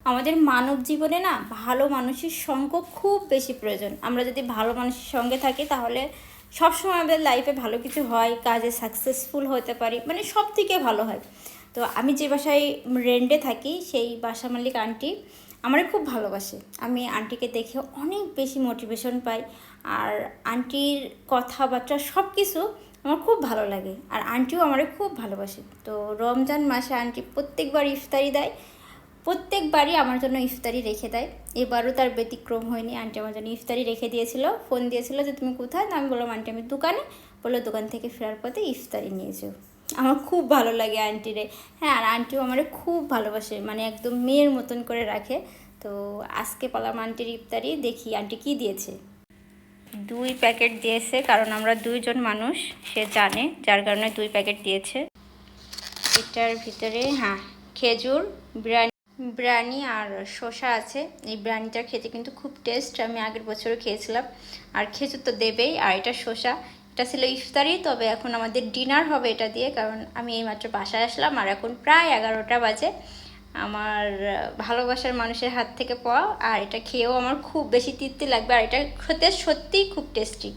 আমাদের মানব জীবনে না ভালো মানুষের সঙ্গ খুব বেশি প্রয়োজন। আমরা যদি ভালো মানুষের সঙ্গে থাকি তাহলে সবসময় আমাদের লাইফে ভালো কিছু হয়, কাজে সাকসেসফুল হতে পারি, মানে সব থেকে ভালো হয়। তো আমি যে বাসায় রেন্টে থাকি সেই বাসা মালিক আন্টি আমারে খুব ভালোবাসে। আমি আন্টিকে দেখে অনেক বেশি মোটিভেশন পাই। আর আন্টির কথাবার্তা সব কিছু আমার খুব ভালো লাগে। আর আন্টিও আমারে খুব ভালোবাসে। তো রমজান মাসে আন্টি প্রত্যেকবার ইফতারি দেয়, প্রত্যেকবারই আমার জন্য ইফতারি রেখে দেয়। এবারও তার ব্যতিক্রম হয়নি। আন্টি আমার জন্য ইফতারি রেখে দিয়েছিল, ফোন দিয়েছিল যে তুমি কোথায়, না আমি বললাম আন্টি আমি দোকানে। বললো দোকান থেকে ফেরার পথে ইফতারি নিয়েছো। আমার খুব ভালো লাগে আন্টিরে। হ্যাঁ, আর আন্টিও আমার খুব ভালোবাসে, মানে একদম মেয়ের মতন করে রাখে। তো আজকে পেলাম আন্টির ইফতারি, দেখি আন্টি কি দিয়েছে। 2 প্যাকেট দিয়েছে, কারণ আমরা 2জন মানুষ, সে জানে, যার কারণে 2 প্যাকেট দিয়েছে। এটার ভিতরে হ্যাঁ খেজুর, বিরিয়ানি আর শসা আছে। এই বিরিয়ানিটা খেতে কিন্তু খুব টেস্ট, আমি আগের বছরও খেয়েছিলাম। আর খেজুর তো দেবেই, আর এটা শসা। এটা ছিল ইফতারি, তবে এখন আমাদের ডিনার হবে এটা দিয়ে, কারণ আমি এইমাত্র বাসায় আসলাম আর এখন প্রায় 11টা বাজে। আমার ভালোবাসার মানুষের হাত থেকে পাওয়া, আর এটা খেয়েও আমার খুব বেশি তৃপ্তি লাগবে, আর এটা খেতে সত্যিই খুব টেস্টি।